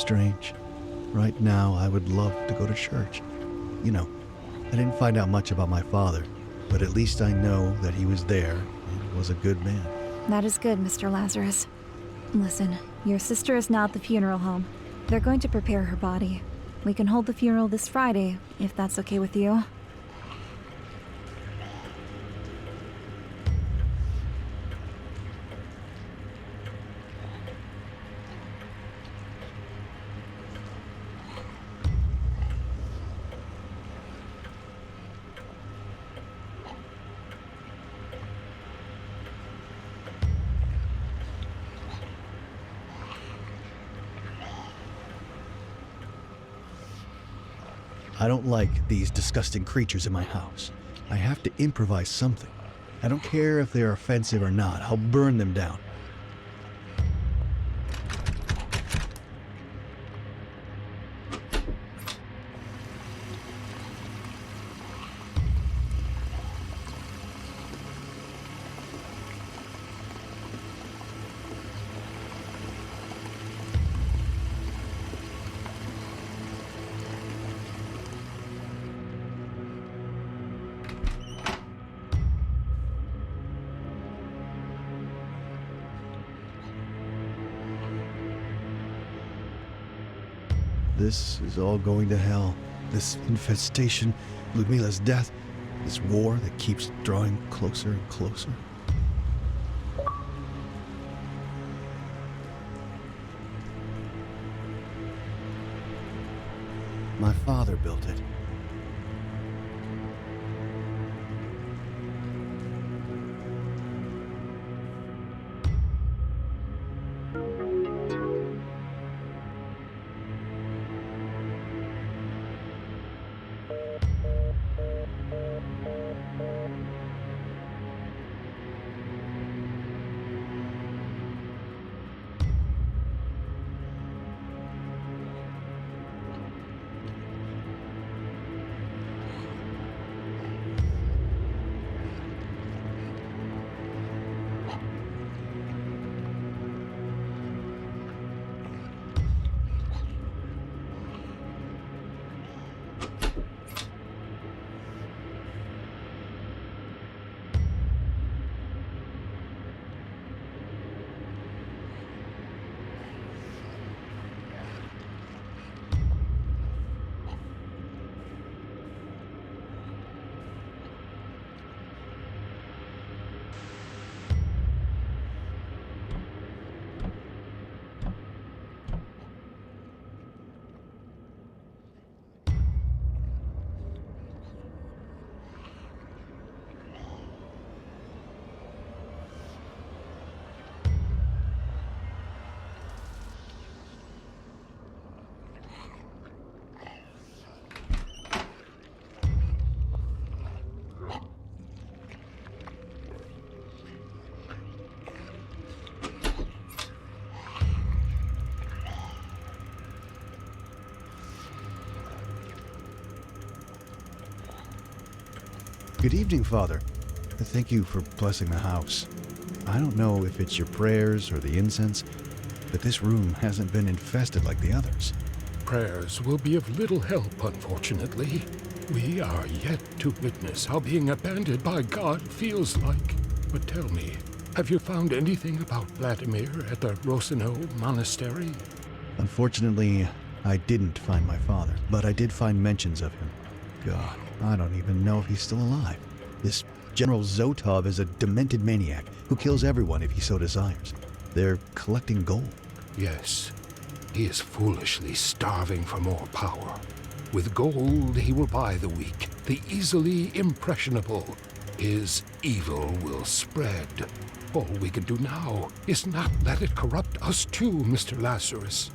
strange. Right now, I would love to go to church. You know, I didn't find out much about my father, but at least I know that he was there and was a good man. That is good, Mr. Lazarus. Listen, your sister is now at the funeral home. They're going to prepare her body. We can hold the funeral this Friday, if that's okay with you. I don't like these disgusting creatures in my house. I have to improvise something. I don't care if they're offensive or not. I'll burn them down. This is all going to hell. This infestation, Ludmila's death, this war that keeps drawing closer and closer. My father built it. Good evening, Father. Thank you for blessing the house. I don't know if it's your prayers or the incense, but this room hasn't been infested like the others. Prayers will be of little help, unfortunately. We are yet to witness how being abandoned by God feels like. But tell me, have you found anything about Vladimir at the Rosino Monastery? Unfortunately, I didn't find my father, but I did find mentions of him. God, I don't even know if he's still alive. This General Zotov is a demented maniac who kills everyone if he so desires. They're collecting gold. Yes, he is foolishly starving for more power. With gold, he will buy the weak, the easily impressionable. His evil will spread. All we can do now is not let it corrupt us too, Mr. Lazarus.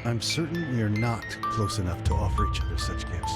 I'm certain we are not close enough to offer each other such gifts.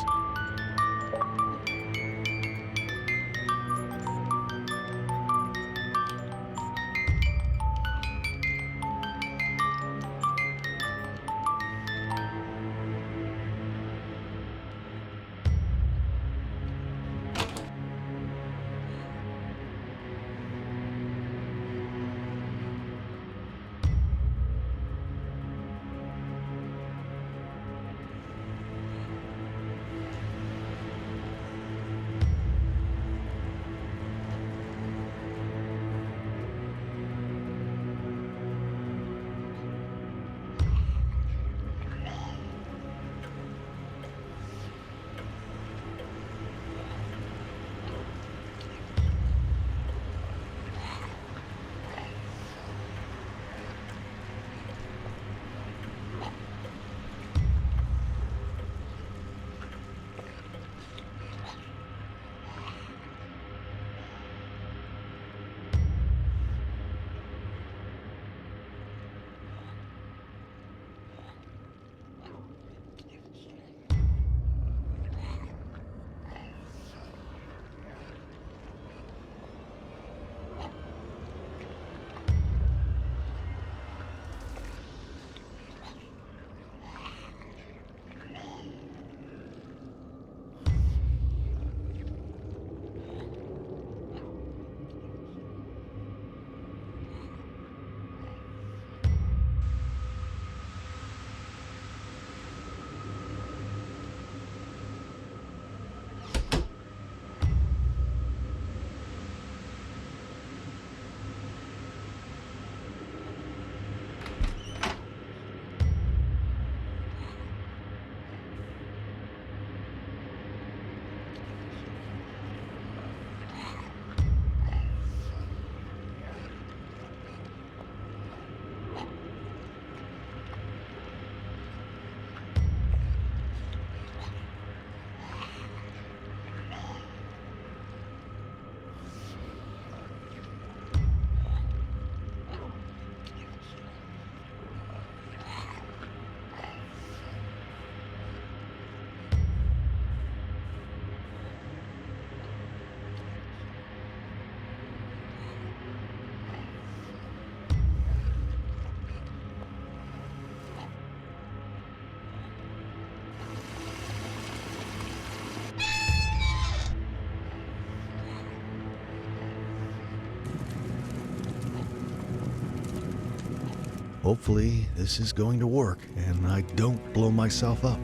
Hopefully, this is going to work and I don't blow myself up.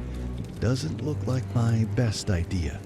Doesn't look like my best idea.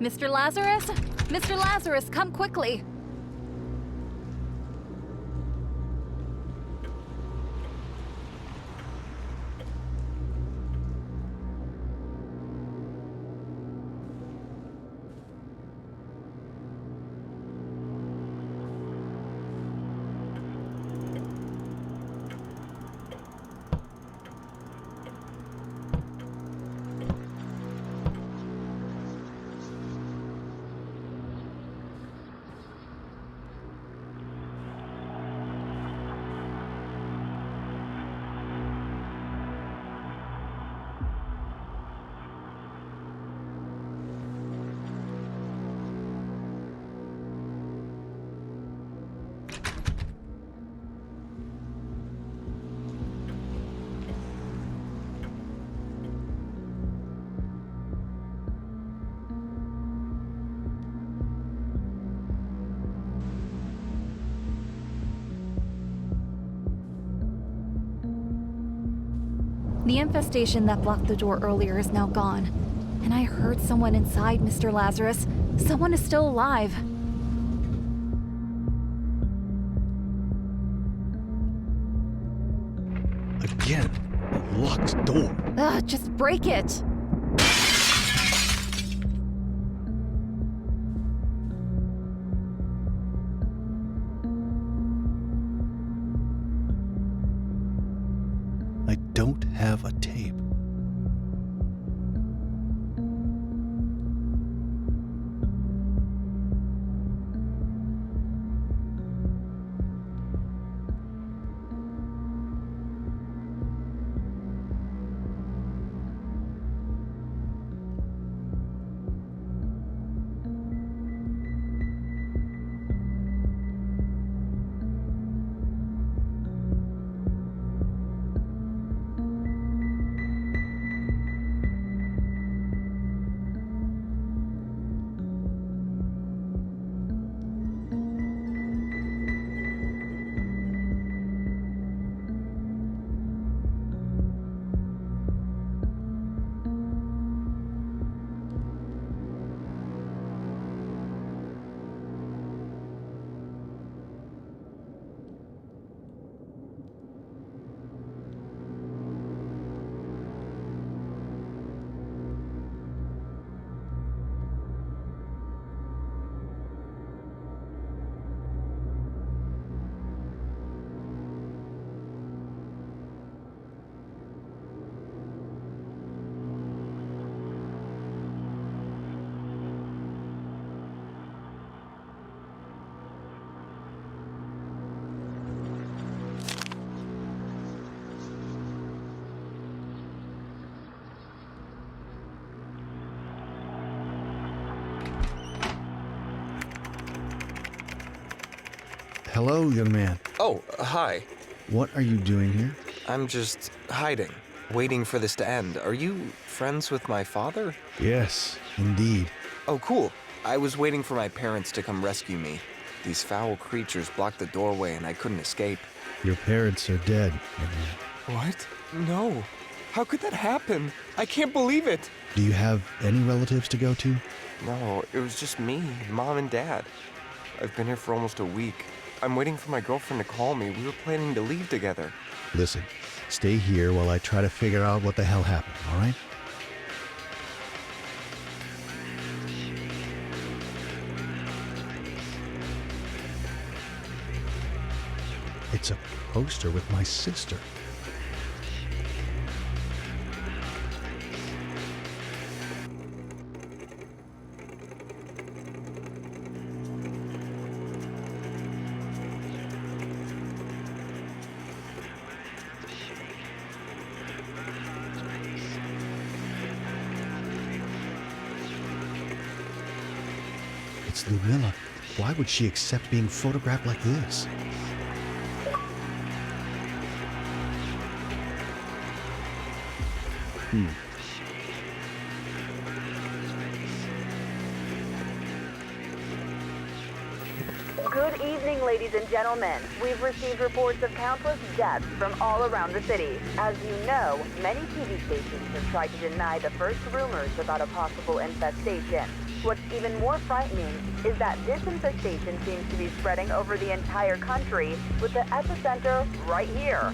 Mr. Lazarus? Mr. Lazarus, come quickly! The infestation that blocked the door earlier is now gone. And I heard someone inside, Mr. Lazarus. Someone is still alive. Again, a locked door. Ugh, just break it! I don't have a tape. Hello, young man. Oh, hi. What are you doing here? I'm just hiding, waiting for this to end. Are you friends with my father? Yes, indeed. Oh, cool. I was waiting for my parents to come rescue me. These foul creatures blocked the doorway and I couldn't escape. Your parents are dead, young man. What? No. How could that happen? I can't believe it. Do you have any relatives to go to? No, it was just me, Mom and Dad. I've been here for almost a week. I'm waiting for my girlfriend to call me. We were planning to leave together. Listen, stay here while I try to figure out what the hell happened, all right? It's a poster with my sister. It's Ludmilla. Why would she accept being photographed like this? Good evening, ladies and gentlemen. We've received reports of countless deaths from all around the city. As you know, many TV stations have tried to deny the first rumors about a possible infestation. What's even more frightening is that this infestation seems to be spreading over the entire country, with the epicenter right here.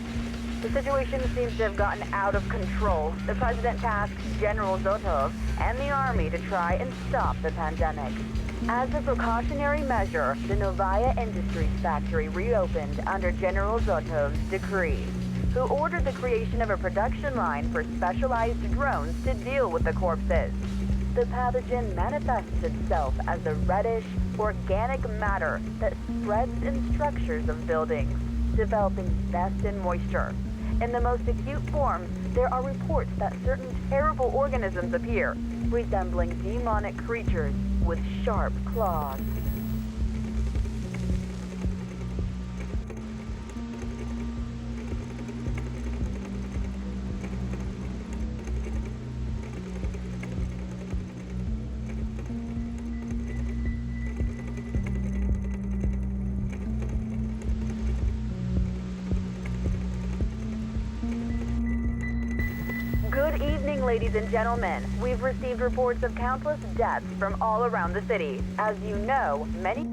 The situation seems to have gotten out of control. The president tasked General Zotov and the army to try and stop the pandemic. As a precautionary measure, the Novaya Industries factory reopened under General Zotov's decree, who ordered the creation of a production line for specialized drones to deal with the corpses. The pathogen manifests itself as a reddish, organic matter that spreads in structures of buildings, developing dust and moisture. In the most acute forms, there are reports that certain terrible organisms appear, resembling demonic creatures with sharp claws. ladies and gentlemen. We've received reports of countless deaths from all around the city. As you know, many...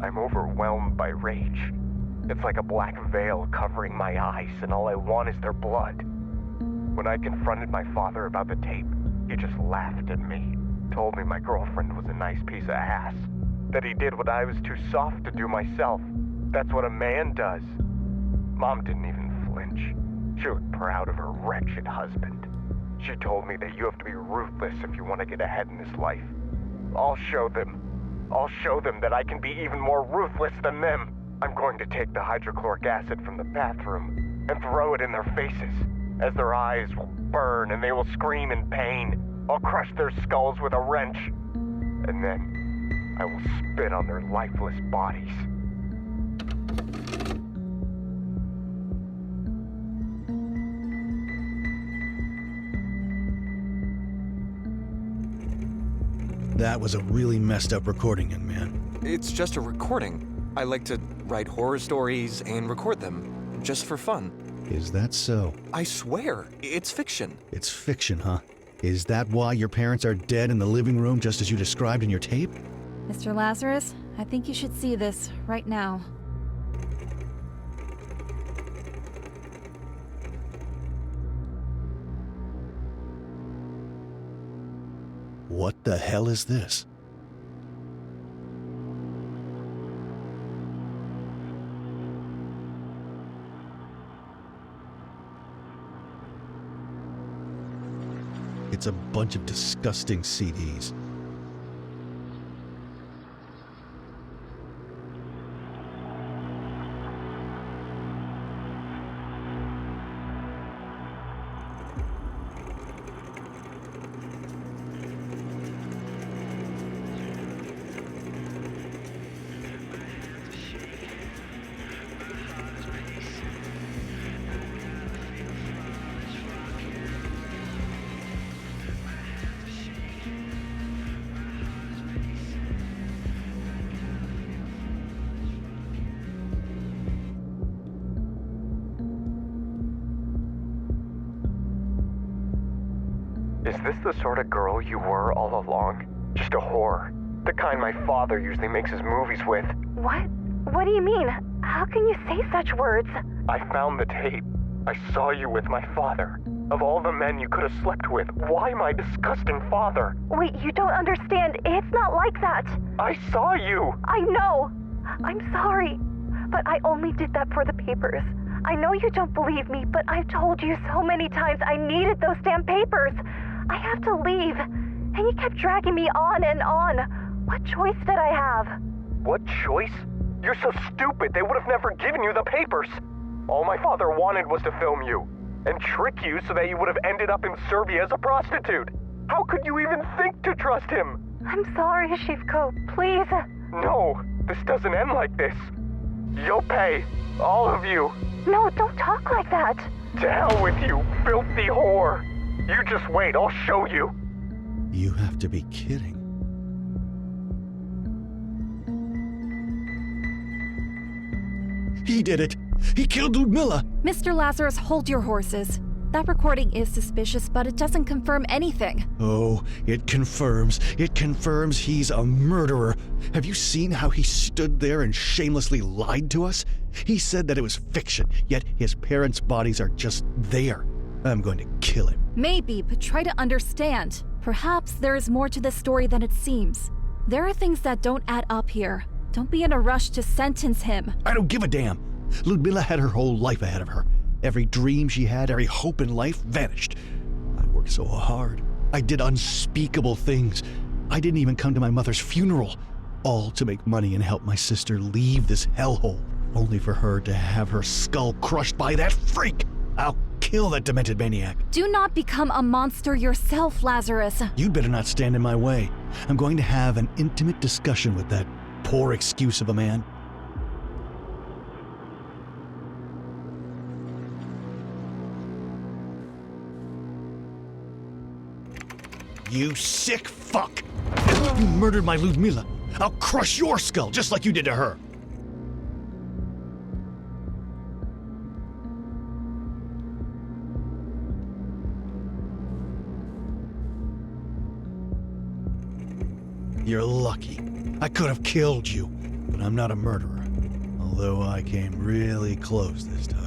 I'm overwhelmed by rage. It's like a black veil covering my eyes, and all I want is their blood. When I confronted my father about the tape, he just laughed at me, told me my girlfriend was a nice piece of ass, that he did what I was too soft to do myself. That's what a man does. Mom didn't even flinch. She looked proud of her wretched husband. She told me that you have to be ruthless if you want to get ahead in this life. I'll show them that I can be even more ruthless than them. I'm going to take the hydrochloric acid from the bathroom and throw it in their faces, as their eyes will burn and they will scream in pain. I'll crush their skulls with a wrench, and then I will spit on their lifeless bodies. That was a really messed up recording, young man. It's just a recording. I like to write horror stories and record them, just for fun. Is that so? I swear, it's fiction. It's fiction, huh? Is that why your parents are dead in the living room just as you described in your tape? Mr. Lazarus, I think you should see this right now. What the hell is this? It's a bunch of disgusting CDs. Is this the sort of girl you were all along? Just a whore? The kind my father usually makes his movies with? What? What do you mean? How can you say such words? I found the tape. I saw you with my father. Of all the men you could have slept with, why my disgusting father? Wait, you don't understand. It's not like that. I saw you! I know. I'm sorry. But I only did that for the papers. I know you don't believe me, but I've told you so many times I needed those damn papers. I have to leave. And you kept dragging me on and on. What choice did I have? What choice? You're so stupid, they would have never given you the papers. All my father wanted was to film you. and trick you so that you would have ended up in Serbia as a prostitute. How could you even think to trust him? I'm sorry, Shivko. Please. No, this doesn't end like this. You'll pay. All of you. No, don't talk like that. To hell with you, filthy whore. You just wait, I'll show you. You have to be kidding. He did it! He killed Ludmilla! Mr. Lazarus, hold your horses. That recording is suspicious, but it doesn't confirm anything. Oh, it confirms. It confirms he's a murderer. Have you seen how he stood there and shamelessly lied to us? He said that it was fiction, yet his parents' bodies are just there. I'm going to kill him. Maybe, but try to understand. Perhaps there is more to this story than it seems. There are things that don't add up here. Don't be in a rush to sentence him. I don't give a damn. Ludmilla had her whole life ahead of her. Every dream she had, every hope in life vanished. I worked so hard. I did unspeakable things. I didn't even come to my mother's funeral. All to make money and help my sister leave this hellhole. Only for her to have her skull crushed by that freak. I'll kill that demented maniac. Do not become a monster yourself, Lazarus. You'd better not stand in my way. I'm going to have an intimate discussion with that poor excuse of a man. You sick fuck! You murdered my Ludmilla. I'll crush your skull just like you did to her. You're lucky. I could have killed you, but I'm not a murderer. Although I came really close this time.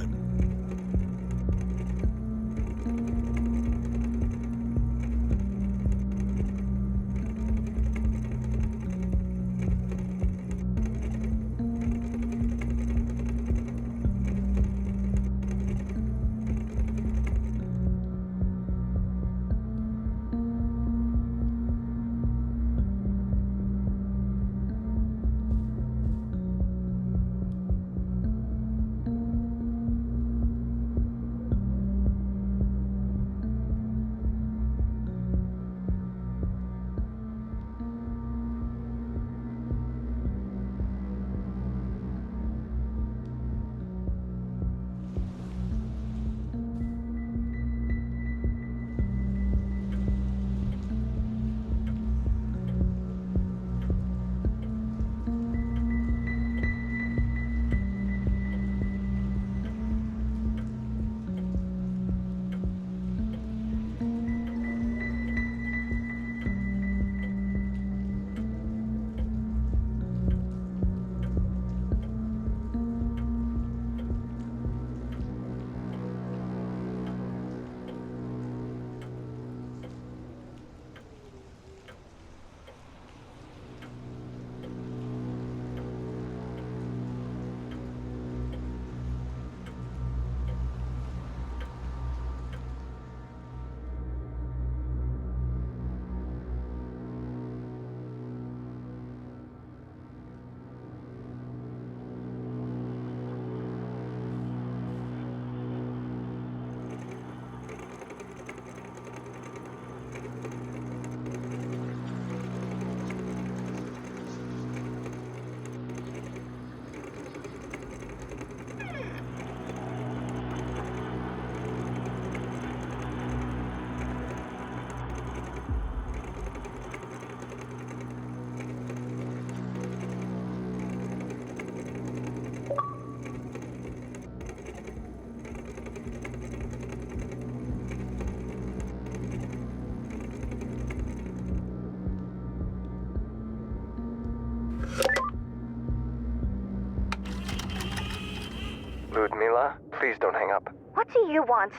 Ludmilla, please don't hang up. What do you want?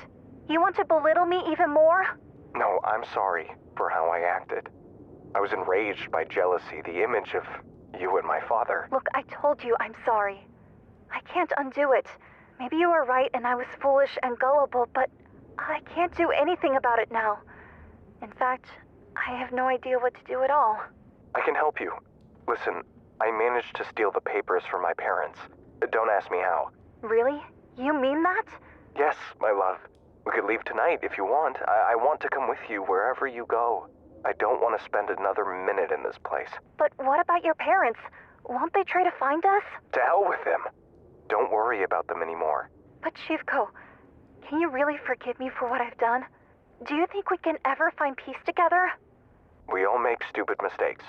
You want to belittle me even more? No, I'm sorry for how I acted. I was enraged by jealousy, the image of you and my father. Look, I told you I'm sorry. I can't undo it. Maybe you were right and I was foolish and gullible, but I can't do anything about it now. In fact, I have no idea what to do at all. I can help you. Listen, I managed to steal the papers from my parents. Don't ask me how. Really? You mean that? Yes, my love. We could leave tonight if you want. I want to come with you wherever you go. I don't want to spend another minute in this place. But what about your parents? Won't they try to find us? To hell with them. Don't worry about them anymore. But Shivko, can you really forgive me for what I've done? Do you think we can ever find peace together? We all make stupid mistakes.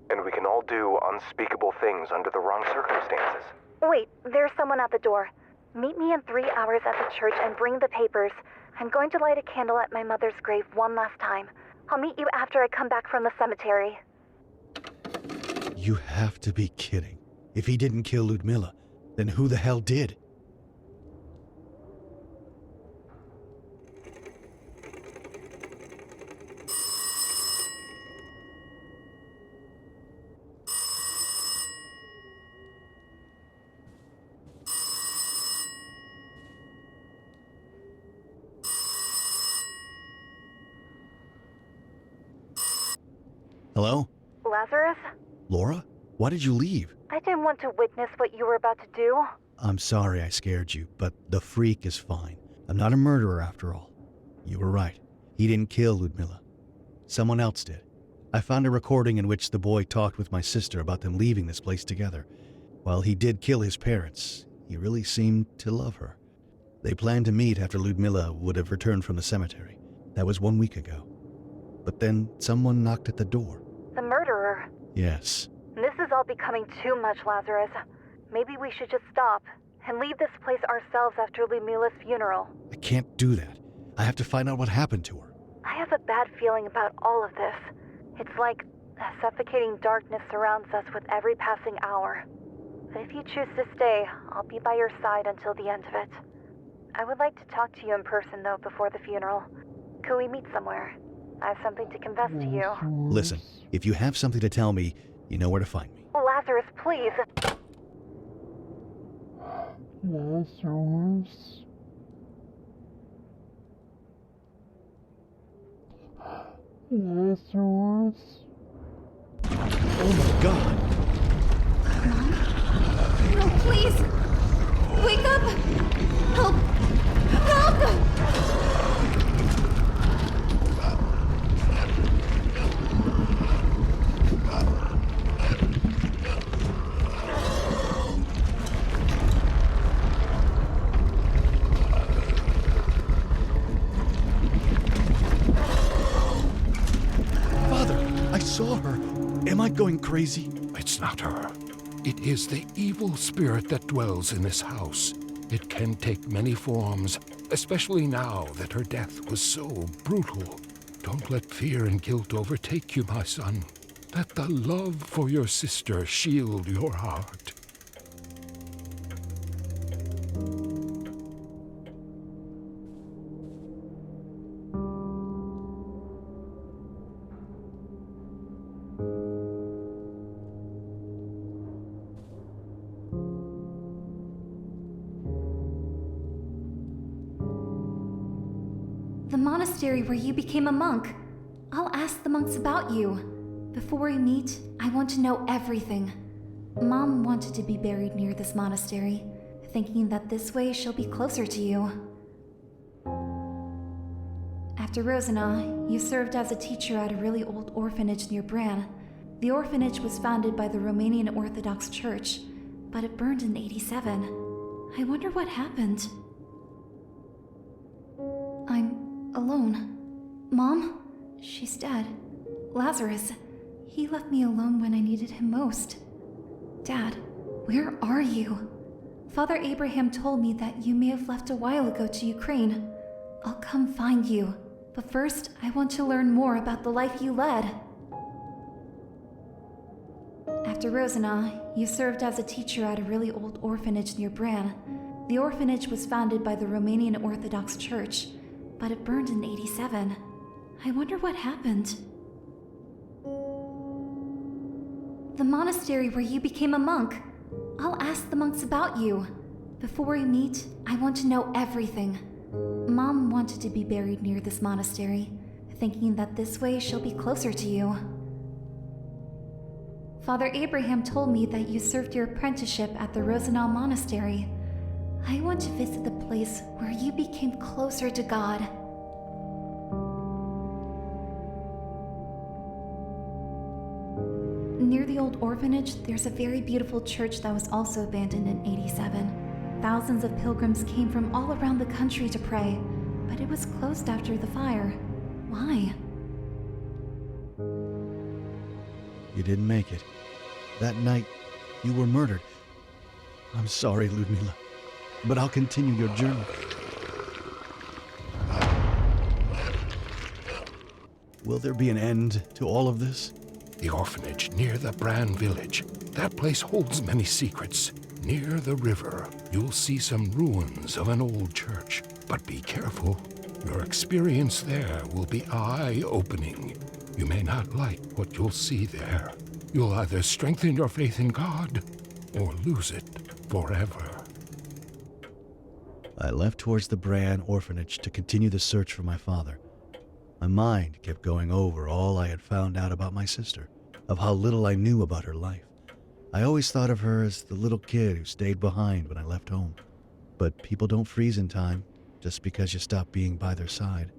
And we can all do unspeakable things under the wrong circumstances. Wait, there's someone at the door. Meet me in 3 hours at the church and bring the papers. I'm going to light a candle at my mother's grave one last time. I'll meet you after I come back from the cemetery. You have to be kidding. If he didn't kill Ludmilla, then who the hell did? Hello? Lazarus? Laura? Why did you leave? I didn't want to witness what you were about to do. I'm sorry I scared you, but the freak is fine. I'm not a murderer after all. You were right. He didn't kill Ludmilla. Someone else did. I found a recording in which the boy talked with my sister about them leaving this place together. While he did kill his parents, he really seemed to love her. They planned to meet after Ludmilla would have returned from the cemetery. That was 1 week ago. But then someone knocked at the door. The murderer. Yes. This is all becoming too much, Lazarus. Maybe we should just stop and leave this place ourselves after Ludmilla's funeral. I can't do that. I have to find out what happened to her. I have a bad feeling about all of this. It's like a suffocating darkness surrounds us with every passing hour. But if you choose to stay, I'll be by your side until the end of it. I would like to talk to you in person, though, before the funeral. Could we meet somewhere? I have something to confess to you. Listen, if you have something to tell me, you know where to find me. Lazarus, please. Lazarus. Lazarus. Oh my God! No, please! Wake up! Help! Help! I saw her. Am I going crazy? It's not her. It is the evil spirit that dwells in this house. It can take many forms, especially now that her death was so brutal. Don't let fear and guilt overtake you, my son. Let the love for your sister shield your heart. The monastery where you became a monk. I'll ask the monks about you. Before we meet, I want to know everything. Mom wanted to be buried near this monastery, thinking that this way she'll be closer to you. After Rosina, you served as a teacher at a really old orphanage near Bran. The orphanage was founded by the Romanian Orthodox Church, but it burned in '87. I wonder what happened. I'm alone. Mom? She's dead. Lazarus, he left me alone when I needed him most. Dad, where are you? Father Abraham told me that you may have left a while ago to Ukraine. I'll come find you. But first, I want to learn more about the life you led. After Rosina, you served as a teacher at a really old orphanage near Bran. The orphanage was founded by the Romanian Orthodox Church, but it burned in '87. I wonder what happened. The monastery where you became a monk. I'll ask the monks about you. Before we meet, I want to know everything. Mom wanted to be buried near this monastery, thinking that this way she'll be closer to you. Father Abraham told me that you served your apprenticeship at the Rosenau Monastery. I want to visit the place where you became closer to God. Near the old orphanage, there's a very beautiful church that was also abandoned in '87. Thousands of pilgrims came from all around the country to pray, but it was closed after the fire. Why? You didn't make it. That night, you were murdered. I'm sorry, Ludmila, but I'll continue your journey. Will there be an end to all of this? The orphanage near the Bran village. That place holds many secrets. Near the river, you'll see some ruins of an old church. But be careful. Your experience there will be eye-opening. You may not like what you'll see there. You'll either strengthen your faith in God or lose it forever. I left towards the Bran orphanage to continue the search for my father. My mind kept going over all I had found out about my sister, of how little I knew about her life. I always thought of her as the little kid who stayed behind when I left home. But people don't freeze in time just because you stop being by their side.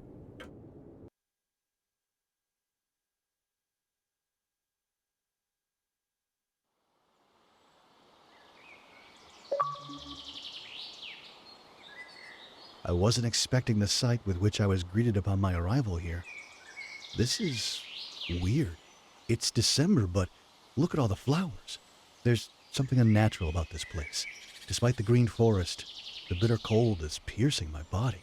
I wasn't expecting the sight with which I was greeted upon my arrival here. This is weird. It's December, but look at all the flowers. There's something unnatural about this place. Despite the green forest, the bitter cold is piercing my body.